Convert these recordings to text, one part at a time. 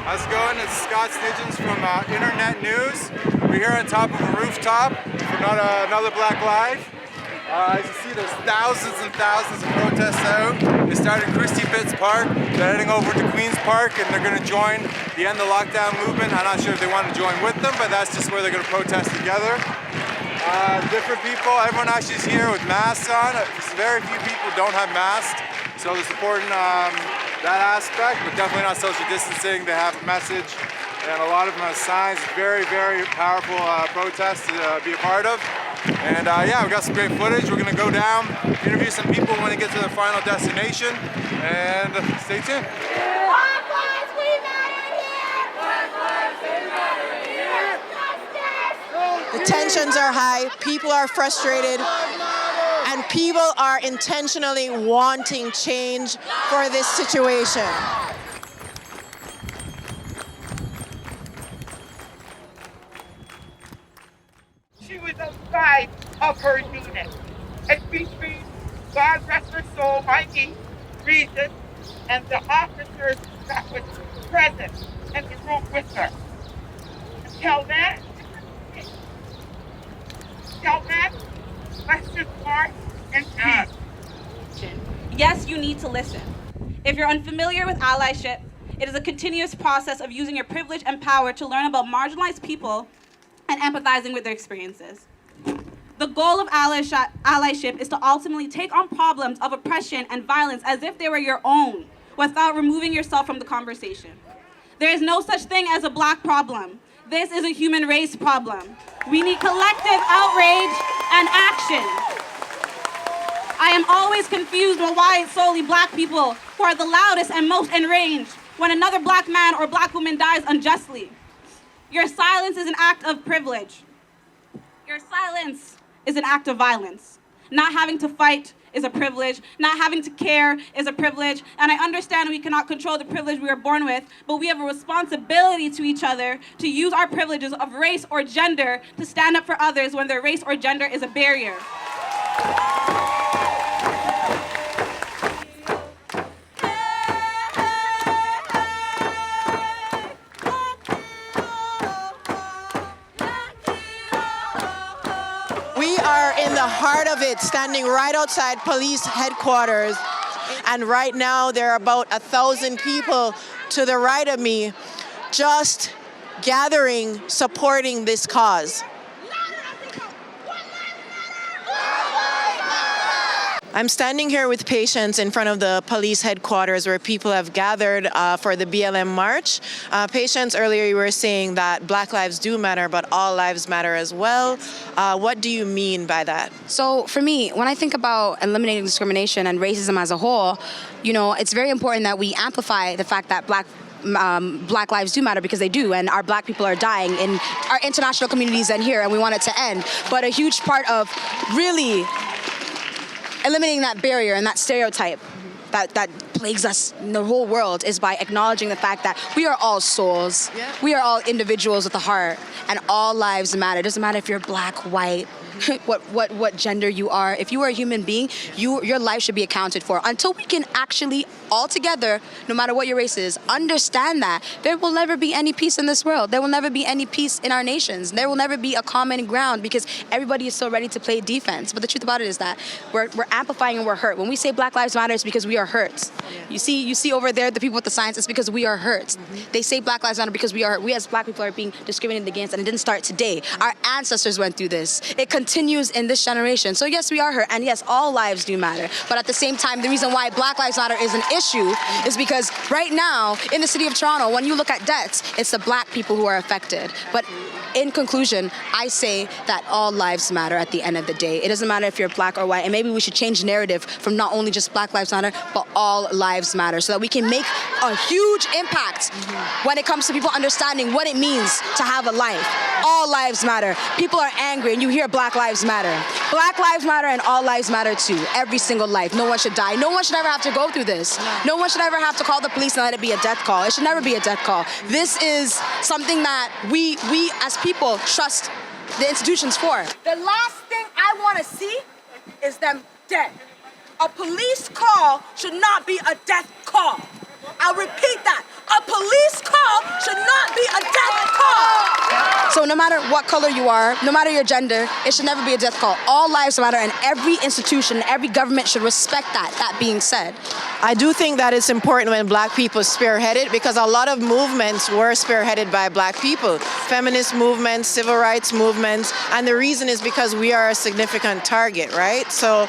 How's it going? It's Scott Snidgens from Internet News. We're here on top of a rooftop for another Black Live. As you see, there's thousands and thousands of protests out. They started in Christie Pitts Park. They're heading over to Queen's Park, and they're going to join the End the Lockdown movement. I'm not sure if they want to join with them, but that's just where they're going to protest together. Different people, everyone actually is here with masks on. Very few people don't have masks, so they're supporting that aspect, but definitely not social distancing. They have a message, and a lot of them have signs. Very, very powerful protest to be a part of. And yeah, we got some great footage. We're gonna go down, interview some people when they get to their final destination, and stay tuned. Black lives, we matter here! Black lives, we matter here! Justice! The tensions are high, people are frustrated, and people are intentionally wanting change for this situation. She was outside of her unit, and between, God rest her soul, my niece, Regis, and the officers that was present in the room with her. Until then, let's just march in peace. Yes, you need to listen. If you're unfamiliar with allyship, it is a continuous process of using your privilege and power to learn about marginalized people and empathizing with their experiences. The goal of allyship is to ultimately take on problems of oppression and violence as if they were your own, without removing yourself from the conversation. There is no such thing as a Black problem. This is a human race problem. We need collective outrage and action. I am always confused on why it's solely Black people who are the loudest and most enraged when another Black man or Black woman dies unjustly. Your silence is an act of privilege. Your silence is an act of violence. Not having to fight is a privilege. Not having to care is a privilege. And I understand we cannot control the privilege we are born with, but we have a responsibility to each other to use our privileges of race or gender to stand up for others when their race or gender is a barrier. We are in the heart of it, standing right outside police headquarters. And right now there are about 1,000 people to the right of me just gathering, supporting this cause. I'm standing here with patients in front of the police headquarters where people have gathered for the BLM march. Patients, earlier you were saying that Black lives do matter, but all lives matter as well. What do you mean by that? So for me, when I think about eliminating discrimination and racism as a whole, you know, it's very important that we amplify the fact that Black lives do matter, because they do, and our Black people are dying in our international communities and here, and we want it to end. But a huge part of really eliminating that barrier and that stereotype that plagues us in the whole world is by acknowledging the fact that we are all souls. Yeah. We are all individuals with a heart, and all lives matter. It doesn't matter if you're Black, white, what gender you are. If you are a human being, your life should be accounted for. Until we can actually all together, no matter what your race is, understand that there will never be any peace in this world. There will never be any peace in our nations. There will never be a common ground because everybody is so ready to play defense. But the truth about it is that we're amplifying and we're hurt. When we say Black Lives Matter, it's because we are hurt. Yeah. You see over there the people with the signs, it's because we are hurt. Mm-hmm. They say Black Lives Matter because we are hurt. We as Black people are being discriminated against, and it didn't start today. Our ancestors went through this. It continues in this generation. So yes, we are hurt, and yes, all lives do matter. But at the same time, the reason why Black Lives Matter is an issue is because right now, in the city of Toronto, when you look at deaths, it's the Black people who are affected. But in conclusion, I say that all lives matter at the end of the day. It doesn't matter if you're Black or white, and maybe we should change the narrative from not only just Black Lives Matter, but all lives matter, so that we can make a huge impact when it comes to people understanding what it means to have a life. All lives matter. People are angry, and you hear Black Lives Matter. Black lives matter, and all lives matter too. Every single life. No one should die. No one should ever have to go through this. No one should ever have to call the police and let it be a death call. It should never be a death call. This is something that we as people trust the institutions for. The last thing I want to see is them dead. A police call should not be a death call. I'll repeat that. A police call should So no matter what color you are, no matter your gender, it should never be a death call. All lives matter, and every institution, every government should respect that. That being said, I do think that it's important when black people spearhead it, because a lot of movements were spearheaded by black people. Feminist movements, civil rights movements, and the reason is because we are a significant target, right? So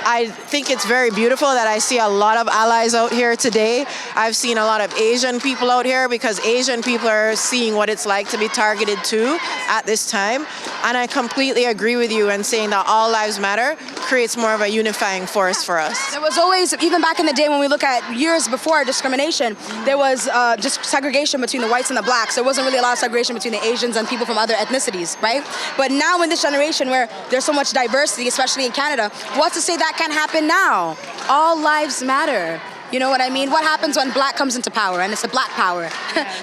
I think it's very beautiful that I see a lot of allies out here today. I've seen a lot of Asian people out here because Asian people are seeing what it's like to be targeted too at this time. And I completely agree with you in saying that all lives matter creates more of a unifying force for us. there was always, even back in the day when we look at years before discrimination, there was just segregation between the whites and the blacks. There wasn't really a lot of segregation between the Asians and people from other ethnicities, right? But now in this generation where there's so much diversity, especially in Canada, what's to say that can't happen now? All lives matter. You know what I mean? What happens when black comes into power, and it's a black power?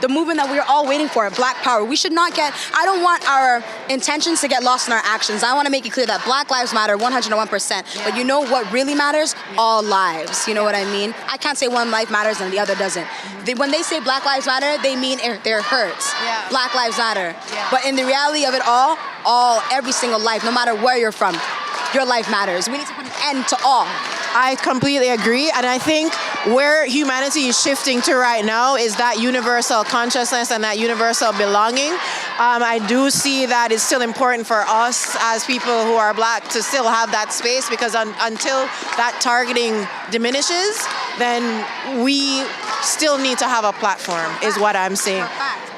The movement that we're all waiting for, black power. We should not get, I don't want our intentions to get lost in our actions. I want to make it clear that black lives matter 101%. But you know what really matters? All lives. You know what I mean? I can't say one life matters and the other doesn't. When they say black lives matter, they mean their hurts. Black lives matter. But in the reality of it all, every single life, no matter where you're from, your life matters. We need to put an end to all. I completely agree, and I think where humanity is shifting to right now is that universal consciousness and that universal belonging. I do see that it's still important for us as people who are black to still have that space, because until that targeting diminishes, then we still need to have a platform, is what I'm saying.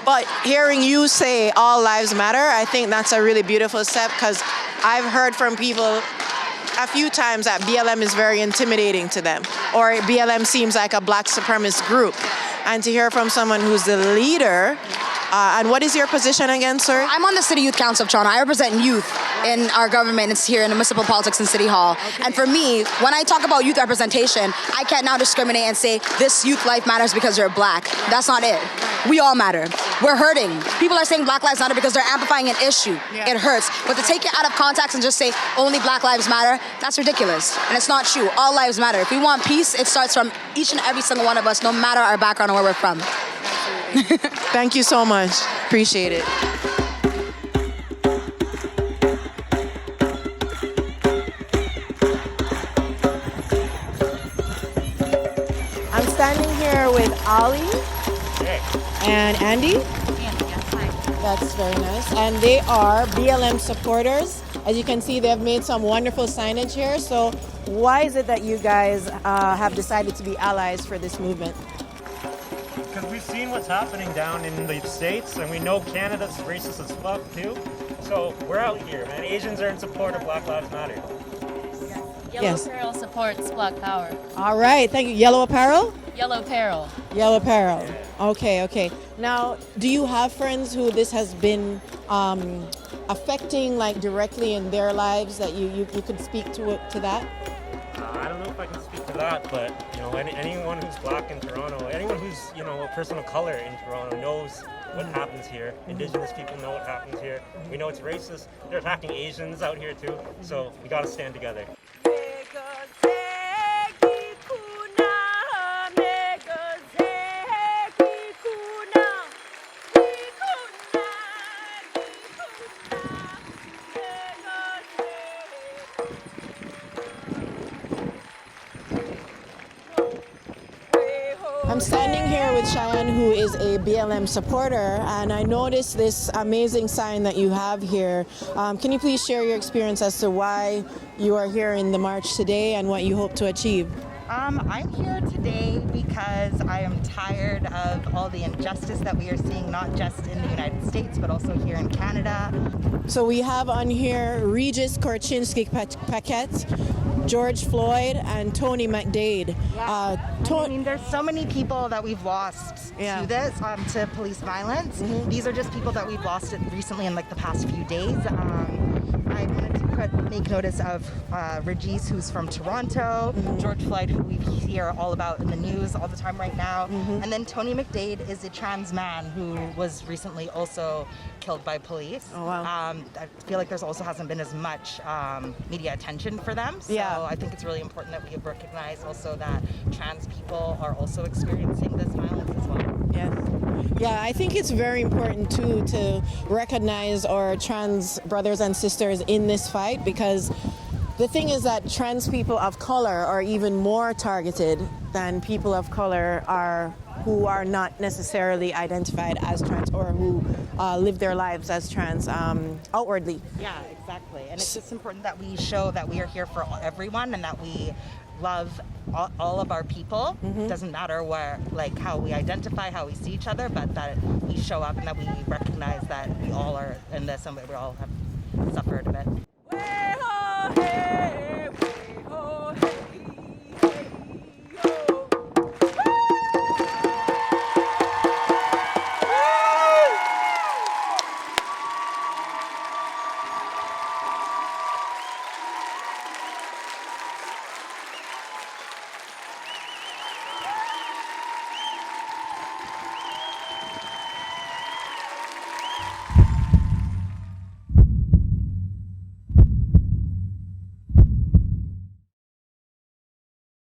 But hearing you say all lives matter, I think that's a really beautiful step, because I've heard from people a few times that BLM is very intimidating to them, or BLM seems like a black supremacist group. And to hear from someone who's the leader, and what is your position again, sir? I'm on the City Youth Council of Toronto. I represent youth in our government. It's here in the municipal politics in City Hall. Okay. And for me, when I talk about youth representation, I can't now discriminate and say this youth life matters because you're black. That's not it. We all matter. We're hurting. People are saying black lives matter because they're amplifying an issue. It hurts. But to take it out of context and just say only black lives matter, that's ridiculous. And it's not true. All lives matter. If we want peace, it starts from each and every single one of us, no matter our background or where we're from. Thank you so much. Appreciate it. I'm standing here with Ali and Andy. That's very nice. And they are BLM supporters. As you can see, they have made some wonderful signage here. So why is it that you guys have decided to be allies for this movement? Because we've seen what's happening down in the States, and we know Canada's racist as fuck too. So we're out here, man. Asians are in support of Black Lives Matter. Yellow Apparel supports Black Power. All right, thank you. Yellow Apparel? Yellow Apparel. Yellow Apparel. Okay. Now, do you have friends who this has been affecting, like, directly in their lives, that you could speak to that? I don't know if I can speak to that, but you know, anyone who's black in Toronto, anyone who's a person of color in Toronto knows what happens here. Indigenous people know what happens here. We know it's racist. They're attacking Asians out here too, so we gotta stand together. I'm standing here with Cheyenne, who is a BLM supporter, and I noticed this amazing sign that you have here. Can you please share your experience as to why you are here in the march today and what you hope to achieve? I'm here today because I am tired of all the injustice that we are seeing, not just in the United States, but also here in Canada. So we have on here Regis Korchinski-Paquet, George Floyd, and Tony McDade. I mean, there's so many people that we've lost to this, to police violence. These are just people that we've lost recently in like the past few days. I wanted to make notice of Regis, who's from Toronto, George Floyd, who we hear all about in the news all the time right now, and then Tony McDade is a trans man who was recently also killed by police. Oh, wow. I feel like there's also hasn't been as much media attention for them, so I think it's really important that we recognize also that trans people are also experiencing this violence as well. Yes. Yeah, I think it's very important too to recognize our trans brothers and sisters in this fight, because the thing is that trans people of color are even more targeted than people of color who are not necessarily identified as trans or who live their lives as trans outwardly. Yeah, exactly. And it's just important that we show that we are here for everyone and that we love all of our people. Doesn't matter where, like, how we identify, how we see each other, but that we show up and that we recognize that we all are in this and we all have suffered a bit.